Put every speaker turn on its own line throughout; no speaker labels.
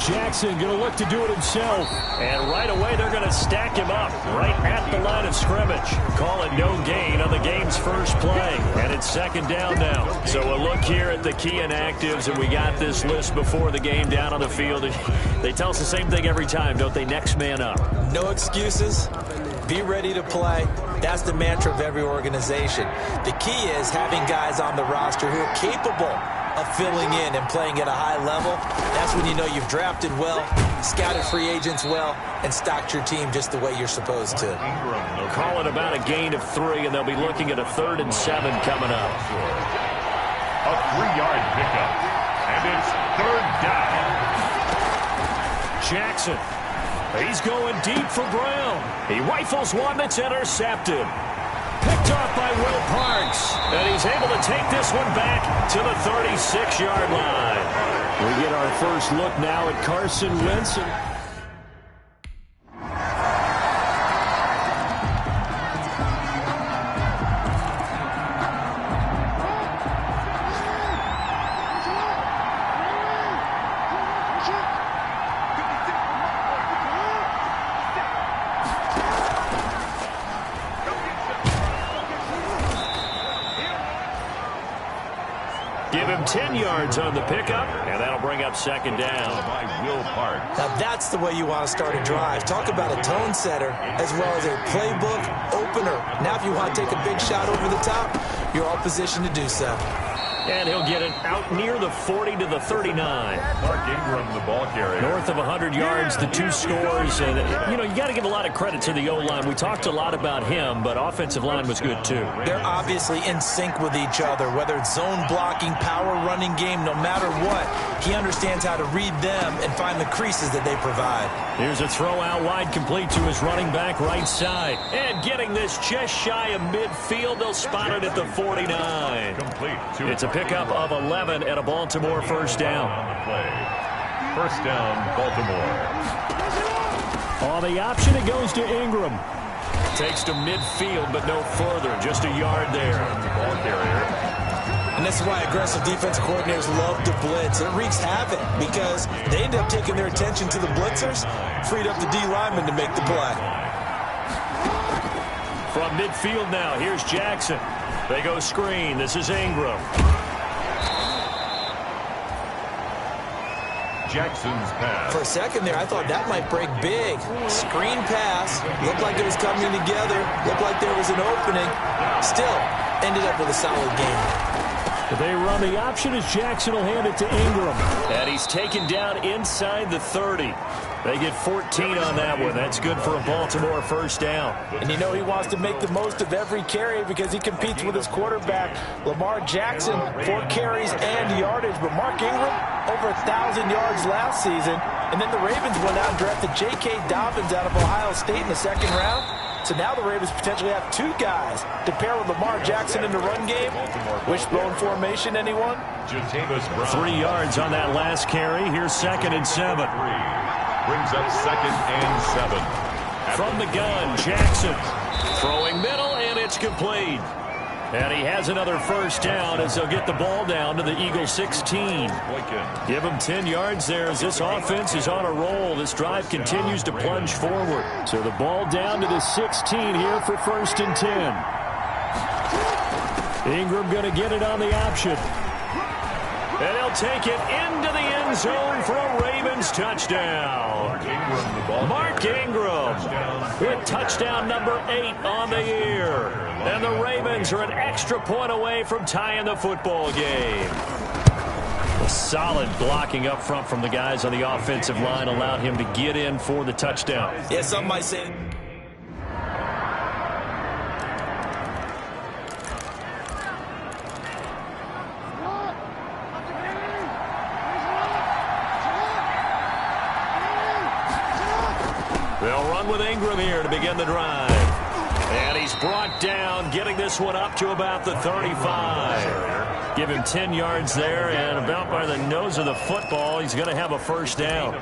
Jackson going to look to do it himself.
And right away, they're going to stack him up right at the line of scrimmage. Call it no gain on the game's first play. And it's second down now. So a look here at the key inactives, and we got this list before the game down on the field. They tell us the same thing every time, don't they? Next man up.
No excuses. Be ready to play. That's the mantra of every organization. The key is having guys on the roster who are capable of filling in and playing at a high level. That's when you know you've drafted well, scouted free agents well, and stocked your team just the way you're supposed to.
Call it about a gain of 3, and they'll be looking at a 3rd and 7 coming up.
A 3-yard pickup, and it's 3rd down.
Jackson. He's going deep for Brown.
He rifles one that's intercepted. Picked off by Will Parks. And he's able to take this one back to the 36-yard line.
We get our first look now at Carson Wentz.
Give him 10 yards on the pickup, and that'll bring up second down.
By Will Parks.
Now that's the way you want to start a drive. Talk about a tone setter as well as a playbook opener. Now if you want to take a big shot over the top, you're all positioned to do so.
And he'll get it out near the 40 to the 39.
Mark Ingram, the ball carrier.
North of 100 yards, the 2 scores. And, you know, you got to give a lot of credit to the O-line. We talked a lot about him, but offensive line was good, too.
They're obviously in sync with each other, whether it's zone blocking, power running game, no matter what. He understands how to read them and find the creases that they provide.
Here's a throw out wide, complete to his running back right side. And getting this just shy of midfield, they'll spot it at the 49.
Complete.
It's a pickup of 11 and a Baltimore first down.
First down, Baltimore.
On the option, it goes to Ingram.
Takes to midfield, but no further. Just a yard there.
The ball carrier.
And this is why aggressive defensive coordinators love to blitz. It wreaks havoc because they end up taking their attention to the blitzers, freed up the D lineman to make the play.
From midfield now, here's Jackson. They go screen. This is Ingram.
Jackson's pass.
For a second there, I thought that might break big. Screen pass. Looked like it was coming together. Looked like there was an opening. Still, ended up with a solid game.
They run the option as Jackson will hand it to Ingram.
And he's taken down inside the 30. They get 14 on that one. That's good for a Baltimore first down.
And you know he wants to make the most of every carry because he competes with his quarterback, Lamar Jackson, 4 carries and yardage. But Mark Ingram, over 1,000 yards last season. And then the Ravens went out and drafted J.K. Dobbins out of Ohio State in the 2nd round. So now the Ravens potentially have 2 guys to pair with Lamar Jackson in the run game. Wishbone formation, anyone?
3 yards on that last carry. Here's 2nd and 7.
Brings up 2nd and 7.
From the gun, Jackson throwing middle, and it's complete. And he has another first down as they'll get the ball down to the Eagles 16. Give him 10 yards there as this offense is on a roll. This drive continues to plunge forward. So the ball down to the 16 here for 1st and 10. Ingram going to get it on the option. And he'll take it into the end zone for a Ravens touchdown. Mark Ingram with touchdown number 8 on the year. And the Ravens are an extra point away from tying the football game. A solid blocking up front from the guys on the offensive line allowed him to get in for the touchdown.
Yeah, some might say...
They'll run with Ingram here to begin the drive. And he's brought down, getting this one up to about the 35. Give him 10 yards there, and about by the nose of the football, he's going to have a first down.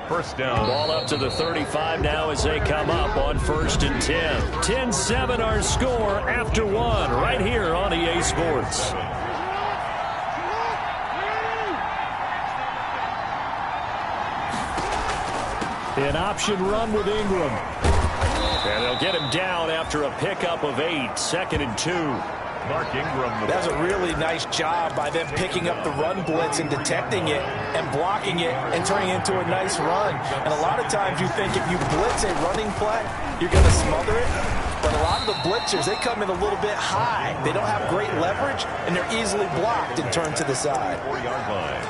First down.
Ball up to the 35 now as they come up on 1st and 10. 10-7 our score after 1 right here on EA Sports.
An option run with Ingram.
And they'll get him down after a pickup of 8, 2nd and 2.
Mark Ingram.
That's a really nice job by them picking up the run blitz and detecting it and blocking it and turning it into a nice run. And a lot of times you think if you blitz a running play, you're going to smother it. But a lot of the blitzers, they come in a little bit high. They don't have great leverage, and they're easily blocked and turned to the side.
40-yard line.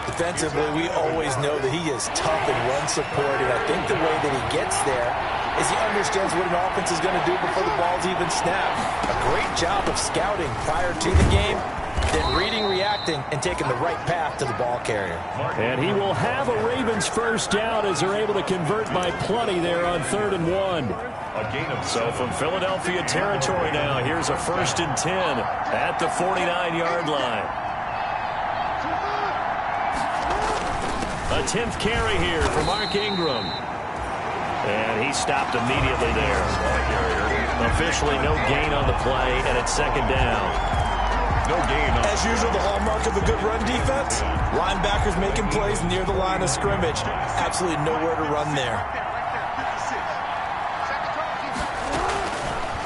Defensively, we always know that he is tough and run support, and I think the way that he gets there is he understands what an offense is going to do before the ball's even snapped. A great job of scouting prior to the game, then reading, reacting, and taking the right path to the ball carrier.
And he will have a Ravens first down as they're able to convert by plenty there on 3rd and 1.
So from Philadelphia territory now, here's a 1st and 10 at the 49-yard line. A 10th carry here for Mark Ingram. And he stopped immediately there. Officially no gain on the play, and it's 2nd down.
No gain.
As usual, the hallmark of a good run defense, linebackers making plays near the line of scrimmage. Absolutely nowhere to run there.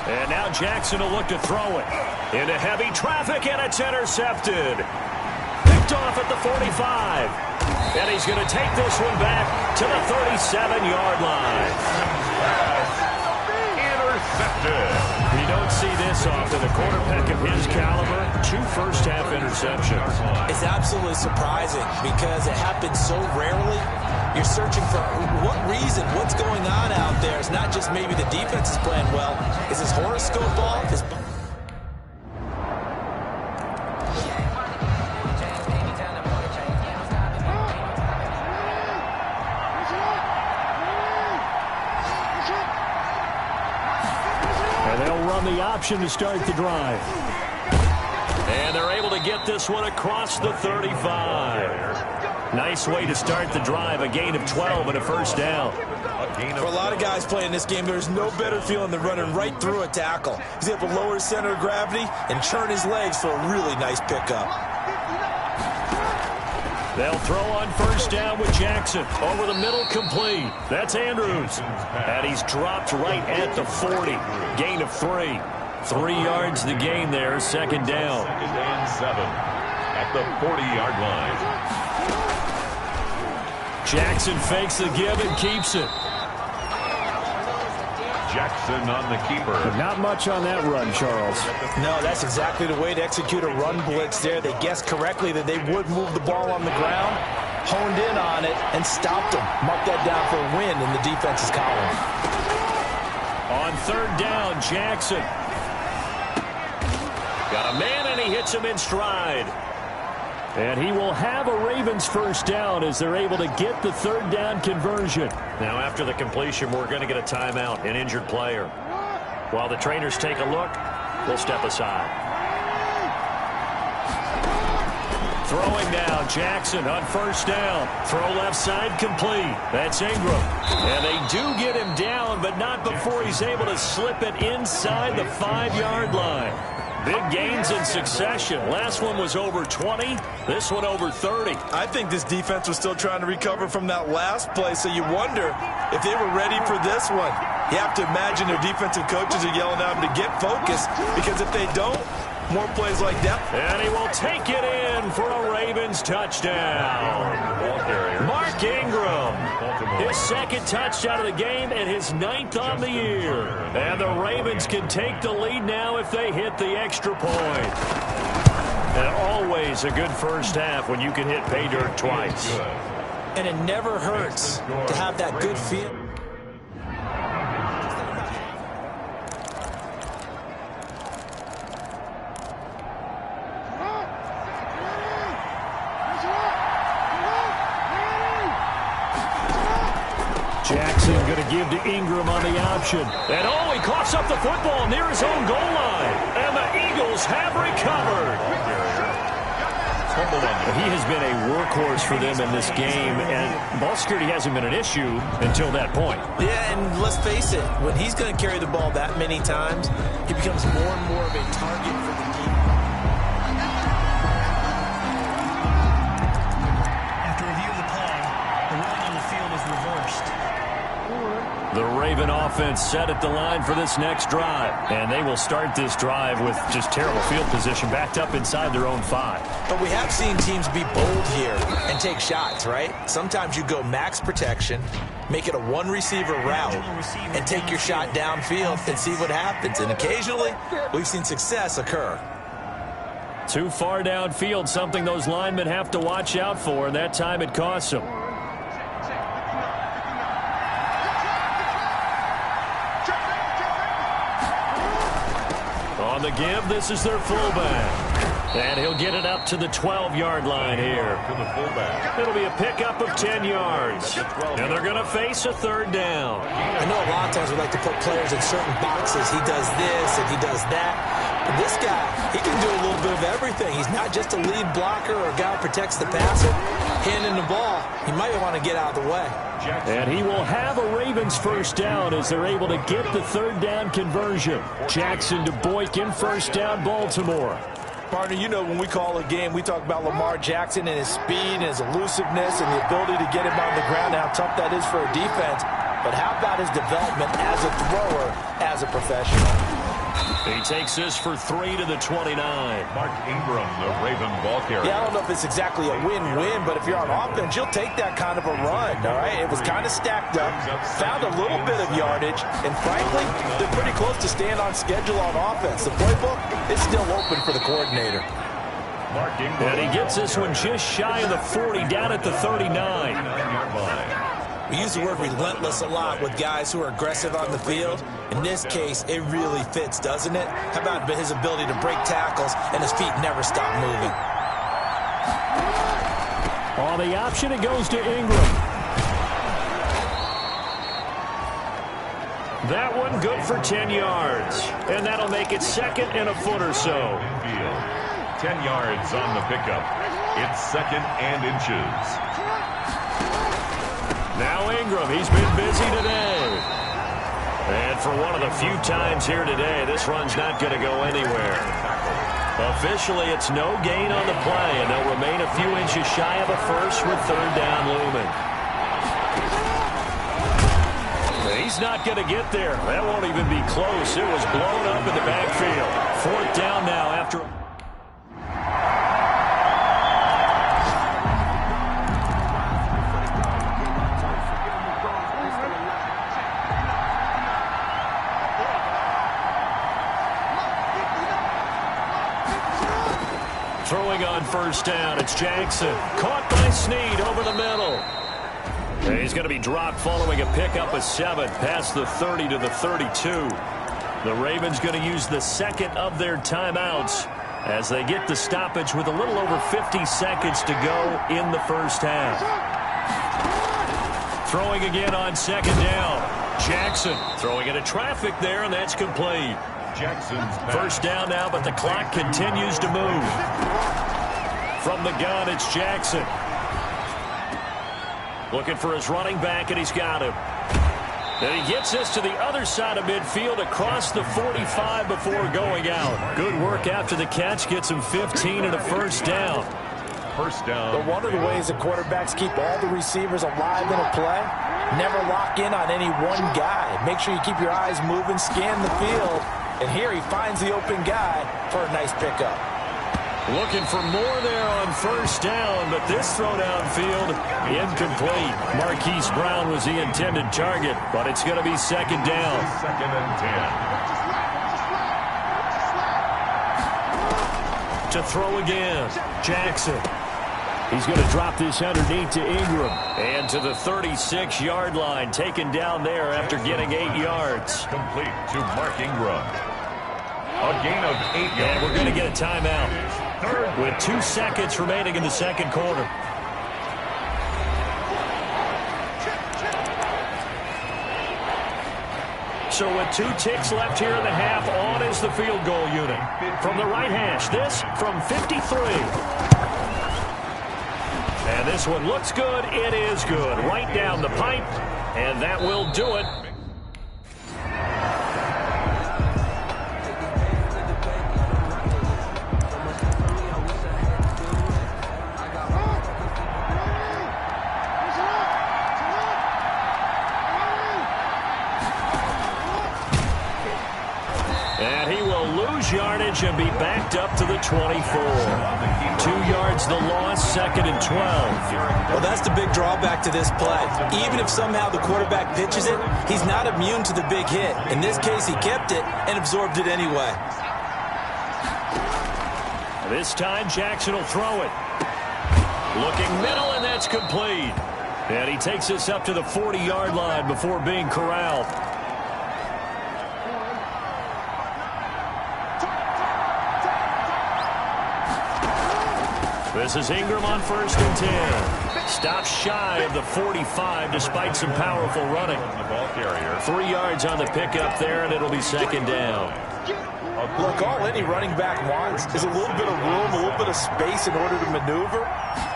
And now Jackson will look to throw it. Into heavy traffic, and it's intercepted. Picked off at the 45. And he's going to take this one back to the 37-yard line.
Intercepted.
You don't see this often. A quarterback of his caliber, 2 first-half interceptions.
It's absolutely surprising because it happens so rarely. You're searching for what reason, what's going on out there. It's not just maybe the defense is playing well. Is his horoscope off?
The option to start the drive.
And they're able to get this one across the 35. Nice way to start the drive. A gain of 12 and a first down.
For a lot of guys playing this game, there's no better feeling than running right through a tackle. He's able to lower his center of gravity and churn his legs for a really nice pickup.
They'll throw on first down with Jackson. Over the middle, complete. That's Andrews. And he's dropped right at the 40. Gain of 3. 3 yards the gain there, 2nd down.
2nd and 7 at the 40-yard line.
Jackson fakes the give and keeps it.
Jackson on the keeper.
Not much on that run, Charles.
No, that's exactly the way to execute a run blitz there. They guessed correctly that they would move the ball on the ground, honed in on it, and stopped them. Mark that down for a win in the defense's column.
On 3rd down, Jackson. Got a man, and he hits him in stride.
And he will have a Ravens first down as they're able to get the 3rd down conversion.
Now, after the completion, we're going to get a timeout, an injured player. While the trainers take a look, we'll step aside. Throwing now, Jackson on first down. Throw left side, complete. That's Ingram. And they do get him down, but not before he's able to slip it inside the 5-yard line. Big gains in succession. Last one was over 20. This one over 30.
I think this defense was still trying to recover from that last play, so you wonder if they were ready for this one. You have to imagine their defensive coaches are yelling at them to get focused, because if they don't, more plays like that.
And he will take it in for a Ravens touchdown. Mark Ingram, his 2nd touchdown of the game and his 9th on the year. And the Ravens can take the lead now if they hit the extra point. And always a good first half when you can hit pay dirt twice.
And it never hurts to have that good feel.
Jackson going to give to Ingram on the option.
And he coughs up the football near his own goal line. And the Eagles have recovered.
He has been a workhorse for them in this game, and ball security hasn't been an issue until that point.
Yeah, and let's face it, when he's going to carry the ball that many times, he becomes more and more of a target for the defense.
After review of the play, the ruling on the field is reversed.
Raven offense set at the line for this next drive. And they will start this drive with just terrible field position, backed up inside their own 5.
But we have seen teams be bold here and take shots, right? Sometimes you go max protection, make it a one-receiver route, and take your shot downfield and see what happens. And occasionally, we've seen success occur.
Too far downfield, something those linemen have to watch out for, and that time it costs them. On the give, this is their fullback. And he'll get it up to the 12-yard line here.
To the fullback.
It'll be a pickup of 10 yards. And they're going to face a third down.
I know a lot of times we like to put players in certain boxes. He does this and he does that. But this guy, he can do a little bit of everything. He's not just a lead blocker or a guy who protects the passer. Handing the ball, he might want to get out of the way.
And he will have a Ravens first down as they're able to get the third down conversion. Jackson to Boyk in first down, Baltimore.
Partner, you know when we call a game, we talk about Lamar Jackson and his speed and his elusiveness and the ability to get him on the ground and how tough that is for a defense. But how about his development as a thrower, as a professional?
He takes this for 3 to the 29.
Mark Ingram, the Raven ball carrier.
Yeah, I don't know if it's exactly a win-win, but if you're on offense, you'll take that kind of a run, all right? It was kind of stacked up, found a little bit of yardage, and frankly, they're pretty close to staying on schedule on offense. The playbook is still open for the coordinator.
Mark Ingram.
And he gets this one just shy of the 40, down at the 39.
39-yard line.
We use the word relentless a lot with guys who are aggressive on the field. In this case, it really fits, doesn't it? How about his ability to break tackles and his feet never stop moving?
On the option, it goes to Ingram. That one good for 10 yards. And that'll make it second and a foot or so.
Infield. 10 yards on the pickup. It's second and inches.
Now Ingram, he's been busy today. And for one of the few times here today, this run's not going to go anywhere. Officially, it's no gain on the play, and they'll remain a few inches shy of a first with third down looming. He's not going to get there. That won't even be close. It was blown up in the backfield. Fourth down now after... Throwing on first down, it's Jackson. Caught by Snead over the middle. And he's going to be dropped following a pickup of 7 past the 30 to the 32. The Ravens going to use the second of their timeouts as they get the stoppage with a little over 50 seconds to go in the first half. Throwing again on second down. Jackson throwing into traffic there, and that's complete.
Jackson's
First down now, but the clock continues to move. From the gun, it's Jackson. Looking for his running back, and he's got him. And he gets this to the other side of midfield across the 45 before going out. Good work after the catch. Gets him 15 and a first down.
First down.
But one of the ways that quarterbacks keep all the receivers alive in a play, never lock in on any one guy. Make sure you keep your eyes moving, scan the field. And here he finds the open guy for a nice pickup.
Looking for more there on first down, but this throw downfield incomplete. Marquise Brown was the intended target, but it's going to be second down.
Second and 10.
To throw again, Jackson. He's going to drop this underneath to Ingram. And to the 36-yard line, taken down there after getting 8 yards.
Complete to Mark Ingram. A gain of 8 yards.
And we're going to get a timeout with 2 seconds remaining in the second quarter. So with 2 ticks left here in the half, on is the field goal unit. From the right hash, this from 53. And this one looks good. It is good. Right down the pipe. And that will do it. lose yardage and be backed up to the 24. 2 yards the loss, 2nd and 12.
Well, that's the big drawback to this play. Even if somehow the quarterback pitches it, he's not immune to the big hit. In this case, he kept it and absorbed it anyway.
This time, Jackson will throw it. Looking middle, and that's complete. And he takes us up to the 40-yard line before being corralled. This is Ingram on 1st and 10. Stops shy of the 45 despite some powerful running. 3 yards on the pickup there, and it'll be 2nd down.
Look, all any running back wants is a little bit of room, a little bit of space in order to maneuver.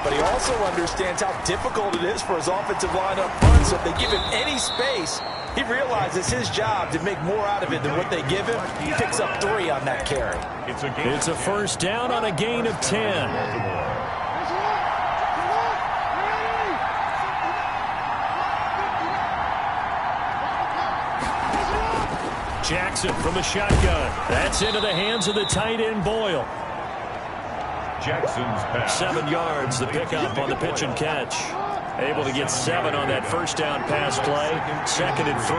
But he also understands how difficult it is for his offensive line up front. So if they give him any space, he realizes his job to make more out of it than what they give him. He picks up 3 on that carry.
It's a 1st down on a gain of 10. Jackson from the shotgun. That's into the hands of the tight end, Boyle.
Jackson's pass.
7 yards, the pickup on the pitch and catch. Able to get 7 on that 1st down pass play. 2nd and 3.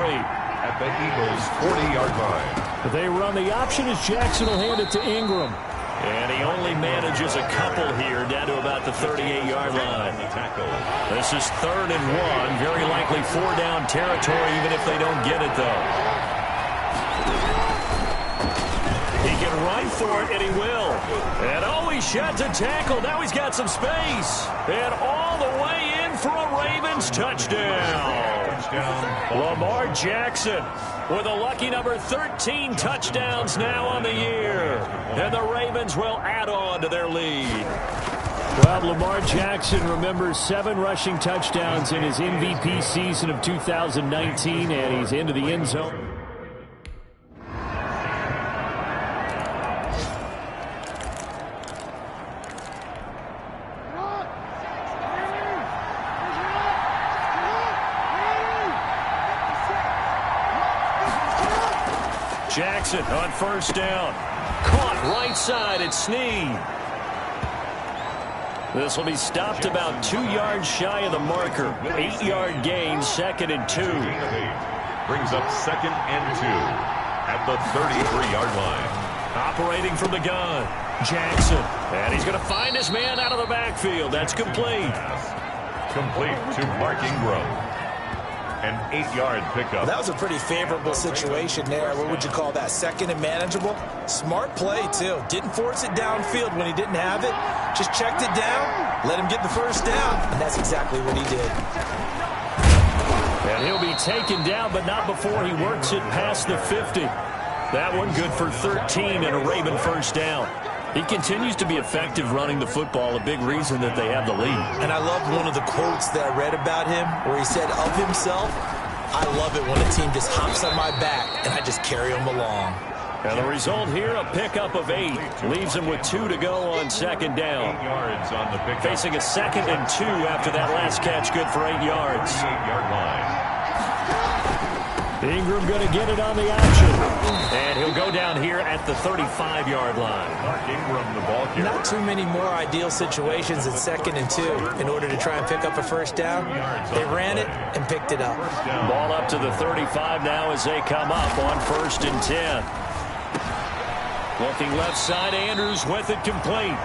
At the Eagles' 40-yard line.
They run the option as Jackson will hand it to Ingram. And he only manages a couple here down to about the 38-yard line. This is 3rd and 1. Very likely 4-down territory even if they don't get it, though. He can run for it, and he will. And he shot to tackle. Now he's got some space. And all the way in for a Ravens touchdown. Lamar Jackson with a lucky number 13 touchdowns now on the year. And the Ravens will add on to their lead. Well, Lamar Jackson remembers 7 rushing touchdowns in his MVP season of 2019, and he's into the end zone. Jackson on 1st down. Caught right side at Snead. This will be stopped about 2 yards shy of the marker. 8-yard gain, 2nd and 2.
Brings up 2nd and 2 at the 33-yard line.
Operating from the gun, Jackson. And he's going to find his man out of the backfield. That's complete.
Complete to Mark Ingram. An 8-yard pickup.
Well, that was a pretty favorable situation there. What would you call that? 2nd and manageable? Smart play, too. Didn't force it downfield when he didn't have it. Just checked it down, let him get the 1st down, and that's exactly what he did.
And he'll be taken down, but not before he works it past the 50. That one good for 13 and a Raven 1st down. He continues to be effective running the football, a big reason that they have the lead.
And I love one of the quotes that I read about him where he said of himself, I love it when a team just hops on my back and I just carry them along.
And the result here, a pickup of 8. Leaves him with 2 to go on 2nd down.
8 yards on the pickup.
Facing a 2nd and 2 after that last catch, good for 8 yards.
8-yard line.
Ingram going to get it on the option. And he'll go down here at the 35-yard line.
Mark Ingram, the ball carrier.
Not too many more ideal situations at 2nd and 2 in order to try and pick up a 1st down. They ran it and picked it up.
Ball up to the 35 now as they come up on 1st and 10. Looking left side, Andrews with it complete.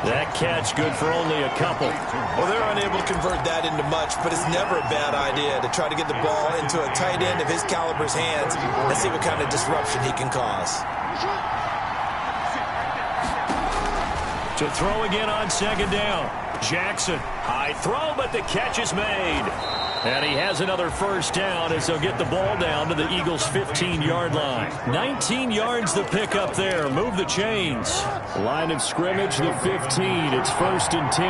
That catch good for only a couple.
Well, they're unable to convert that into much, but it's never a bad idea to try to get the ball into a tight end of his caliber's hands and see what kind of disruption he can cause.
To throw again on 2nd down. Jackson, high throw, but the catch is made. And he has another 1st down as they'll get the ball down to the Eagles' 15-yard line. 19 yards the pickup there. Move the chains. Line of scrimmage, the 15. It's 1st and 10.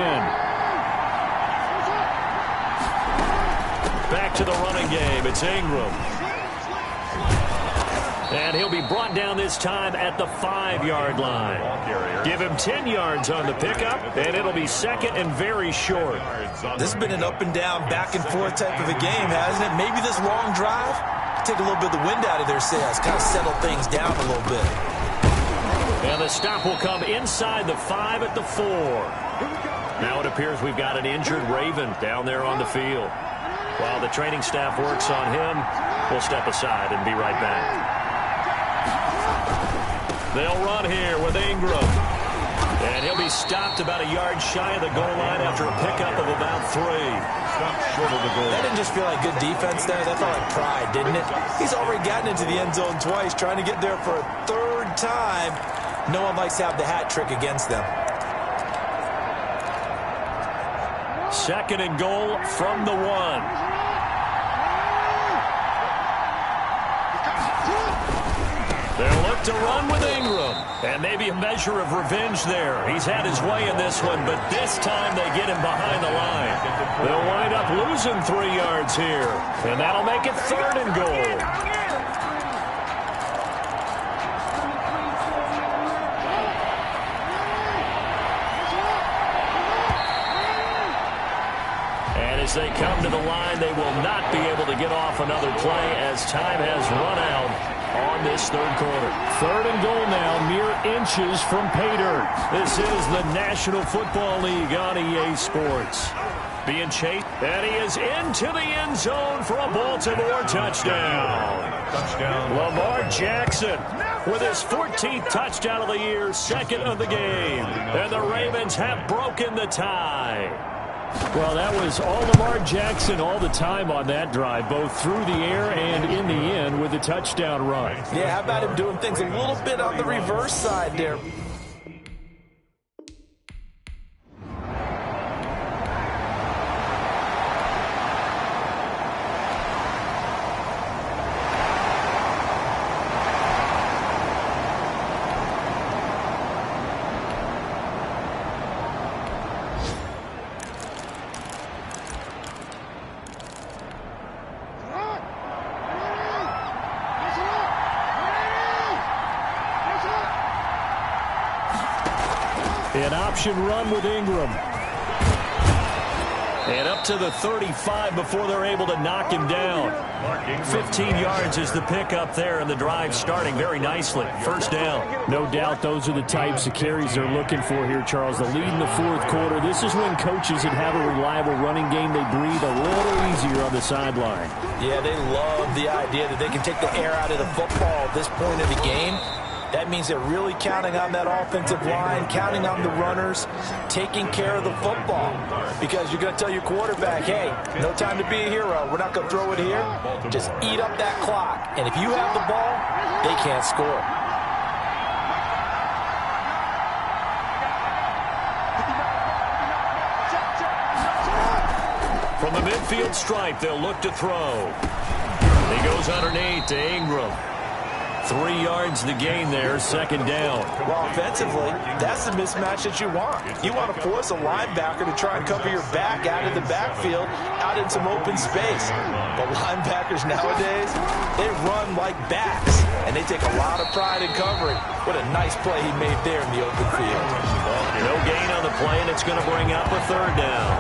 Back to the running game. It's Ingram. And he'll be brought down this time at the 5-yard line. Give him 10 yards on the pickup, and it'll be 2nd and very short.
This has been an up and down, back and forth type of a game, hasn't it? Maybe this long drive take a little bit of the wind out of their sails, kind of settle things down a little bit.
And the stop will come inside the 5 at the 4. Now it appears we've got an injured Raven down there on the field. While the training staff works on him, we'll step aside and be right back. They'll run here with Ingram. And he'll be stopped about a yard shy of the goal line after a pickup of about 3.
Stopped short of the goal.
That didn't just feel like good defense there. That felt like pride, didn't it? He's already gotten into the end zone twice, trying to get there for a 3rd time. No one likes to have the hat trick against them.
2nd and goal from the 1. They'll look to run with Ingram. And maybe a measure of revenge there. He's had his way in this one, but this time they get him behind the line. They'll wind up losing 3 yards here. And that'll make it 3rd and goal. And as they come to the line, they will not be able to get off another play as time has run out on this 3rd quarter.
3rd and goal now, mere inches from pay dirt.
This is the National Football League on EA Sports. Being chased, and he is into the end zone for a Baltimore touchdown. Lamar Jackson with his 14th touchdown of the year, 2nd of the game. And the Ravens have broken the tie.
Well, that was all Lamar Jackson all the time on that drive, both through the air and in the end with the touchdown run.
Yeah, how about him doing things a little bit on the reverse side there?
An option run with Ingram.
And up to the 35 before they're able to knock him down. 15 yards is the pickup there, and the drive starting very nicely. 1st down.
No doubt those are the types of carries they're looking for here, Charles. The lead in the 4th quarter. This is when coaches that have a reliable running game, they breathe a little easier on the sideline.
Yeah, they love the idea that they can take the air out of the football at this point of the game. That means they're really counting on that offensive line, counting on the runners, taking care of the football. Because you're going to tell your quarterback, hey, no time to be a hero. We're not going to throw it here. Just eat up that clock. And if you have the ball, they can't score.
From the midfield stripe, they'll look to throw. He goes underneath to Ingram. 3 yards the gain there, 2nd down.
Well, offensively, that's the mismatch that you want. You want to force a linebacker to try and cover your back out of the backfield, out in some open space. But linebackers nowadays, they run like backs, and they take a lot of pride in covering. What a nice play he made there in the open field.
No gain on the play, and it's going to bring up a 3rd down.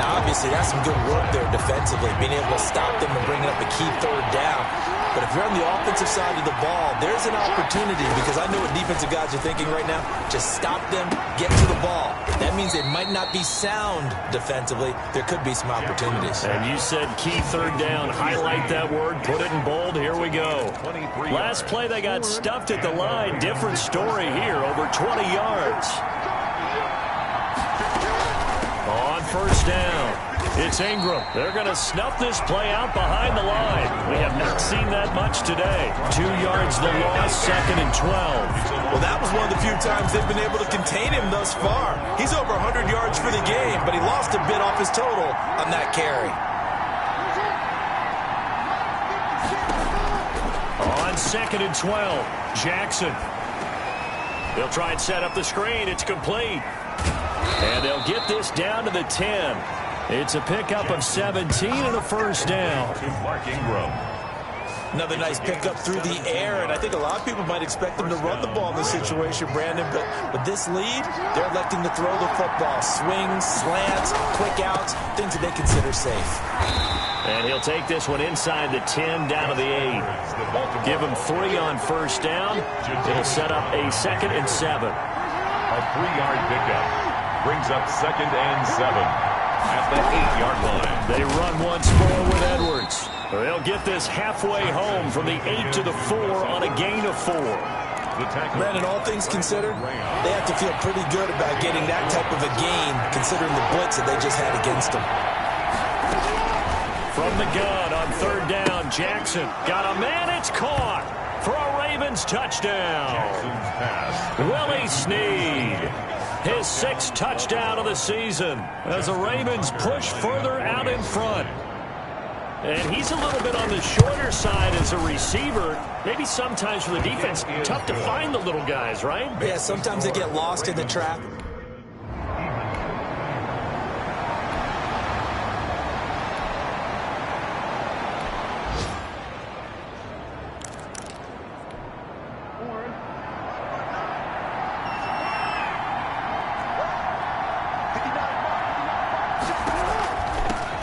Now, obviously, that's some good work there defensively, being able to stop them and bringing up a key 3rd down. But if you're on the offensive side of the ball, there's an opportunity, because I know what defensive guys are thinking right now. Just stop them, get to the ball. That means they might not be sound defensively. There could be some opportunities.
And you said key 3rd down. Highlight that word. Put it in bold. Here we go. Last play, they got stuffed at the line. Different story here. Over 20 yards. On 1st down. It's Ingram. They're going to snuff this play out behind the line. We have not seen that much today. 2 yards the loss, 2nd and 12.
Well, that was one of the few times they've been able to contain him thus far. He's over 100 yards for the game, but he lost a bit off his total on that carry.
On 2nd and 12, Jackson. They'll try and set up the screen. It's complete. And they'll get this down to the 10. It's a pickup of 17 and a 1st down.
To Mark Ingram.
Another nice pickup through the air, and I think a lot of people might expect them to run the ball in this situation, Brandon, but with this lead, they're electing to throw the football. Swings, slants, quick outs, things that they consider safe.
And he'll take this one inside the 10, down to the 8. Give him 3 on first down. It'll set up a 2nd and 7.
A 3-yard pickup brings up 2nd and 7 at the 8-yard line.
They run once more with Edwards. They'll get this halfway home from the 8 to the 4 on a gain of 4.
Brandon, all things considered, they have to feel pretty good about getting that type of a gain, considering the blitz that they just had against them.
From the gun on 3rd down, Jackson got a man. It's caught for a Ravens touchdown. Willie Snead, his 6th touchdown of the season as the Ravens push further out in front. And he's a little bit on the shorter side as a receiver. Maybe sometimes for the defense, tough to find the little guys, right?
Yeah, sometimes they get lost in the traffic.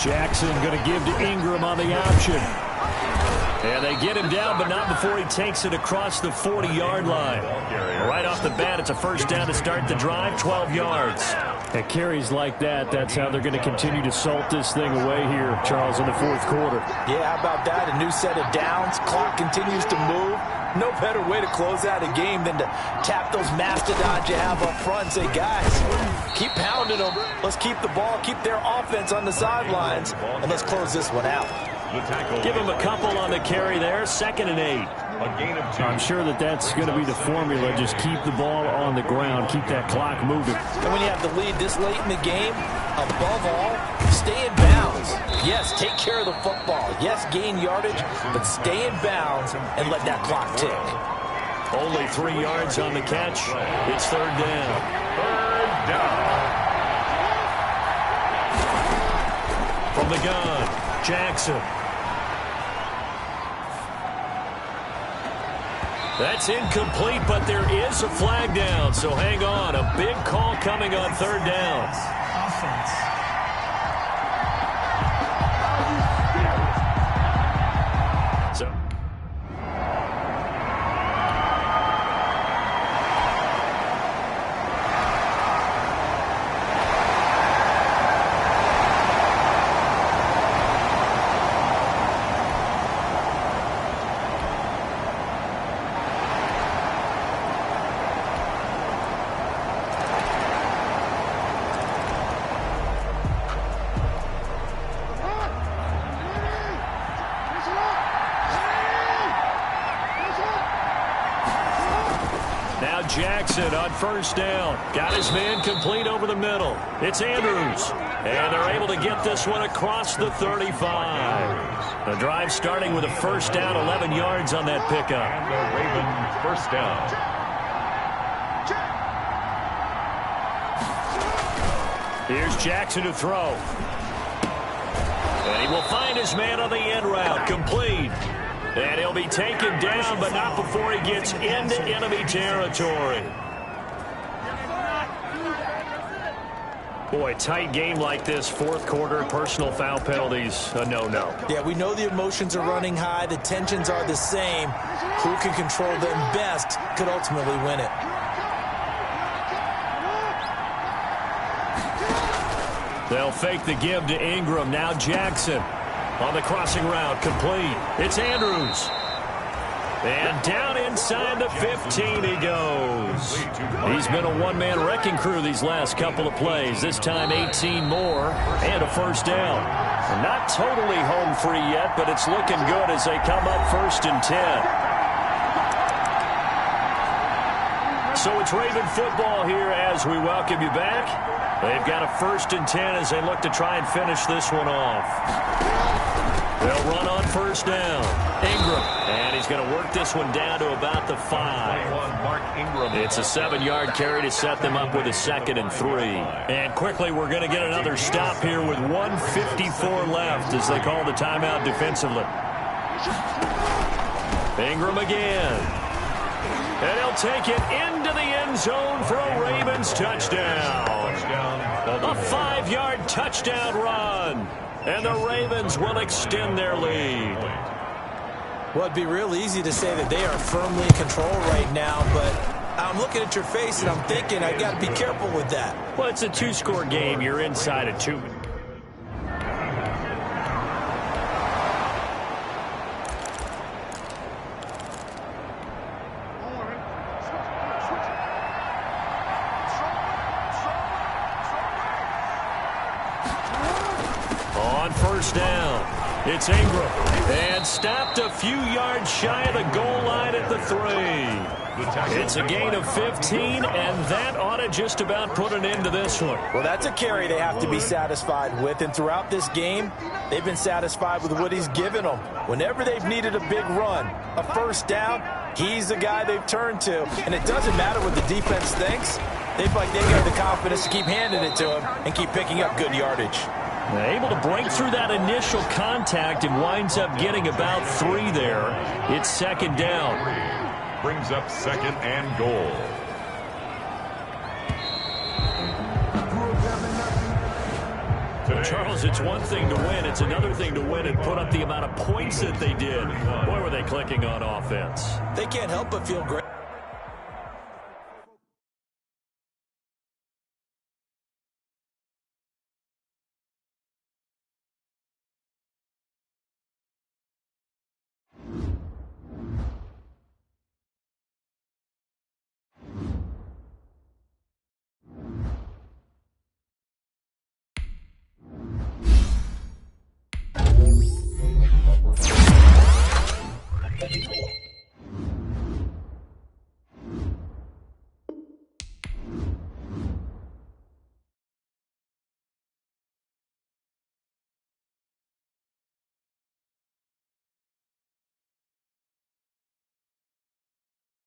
Jackson going to give to Ingram on the option. And they get him down, but not before he takes it across the 40-yard line. Right off the bat, it's a first down to start the drive, 12 yards. At carries like that, that's how they're going to continue to salt this thing away here, Charles, in the 4th quarter.
Yeah, how about that? A new set of downs. Clock continues to move. No better way to close out a game than to tap those mastodons you have up front and say, guys, keep pounding them. Let's keep the ball, keep their offense on the sidelines, and let's close this one out.
Give him a couple on the carry there, 2nd and 8.
A gain of 2.
I'm sure that's going to be the formula. Just keep the ball on the ground. Keep that clock moving.
And when you have the lead this late in the game, above all, stay in bounds. Yes, take care of the football. Yes, gain yardage, but stay in bounds and let that clock tick.
Only 3 yards on the catch. It's 3rd down.
3rd down.
From the gun, Jackson. That's incomplete, but there is a flag down, so hang on. A big call coming on 3rd down. So Jackson on first down. Got his man complete over the middle. It's Andrews. And they're able to get this one across the 35. The drive starting with a first down, 11 yards on that pickup.
And the Ravens first down.
Here's Jackson to throw. And he will find his man on the end route. Complete. And he'll be taken down, but not before he gets into enemy territory. Boy, tight game like this, 4th quarter, personal foul penalties, a no-no.
Yeah, we know the emotions are running high. The tensions are the same. Who can control them best could ultimately win it.
They'll fake the give to Ingram. Now Jackson on the crossing route, complete. It's Andrews. And down inside the 15 he goes. He's been a one-man wrecking crew these last couple of plays. This time 18 more and a first down. Not totally home free yet, but it's looking good as they come up 1st and 10. So it's Raven football here as we welcome you back. They've got a 1st and 10 as they look to try and finish this one off. They'll run on first down. Ingram. And he's going to work this one down to about the 5.
Mark Ingram.
It's a 7-yard carry to set them up with a 2nd and 3. And quickly, we're going to get another stop here with 1:54 left as they call the timeout defensively.
Ingram again. And he'll take it into the end zone for a Ravens touchdown. A 5-yard touchdown run. And the Ravens will extend their lead.
Well, it'd be real easy to say that they are firmly in control right now, but I'm looking at your face and I'm thinking I got to be careful with that.
Well, it's a 2-score game. You're inside of 2. On first down, it's Ingram. And stopped a few yards shy of the goal line at the 3. It's a gain of 15, and that ought to just about put an end to this one.
Well, that's a carry they have to be satisfied with, and throughout this game, they've been satisfied with what he's given them. Whenever they've needed a big run, a first down, he's the guy they've turned to. And it doesn't matter what the defense thinks. They feel like they got the confidence to keep handing it to him and keep picking up good yardage.
Able to break through that initial contact and winds up getting about 3 there. It's second down.
Brings up second and goal.
Charles, it's one thing to win. It's another thing to win and put up the amount of points that they did. Boy, were they clicking on offense.
They can't help but feel great.
Thank you.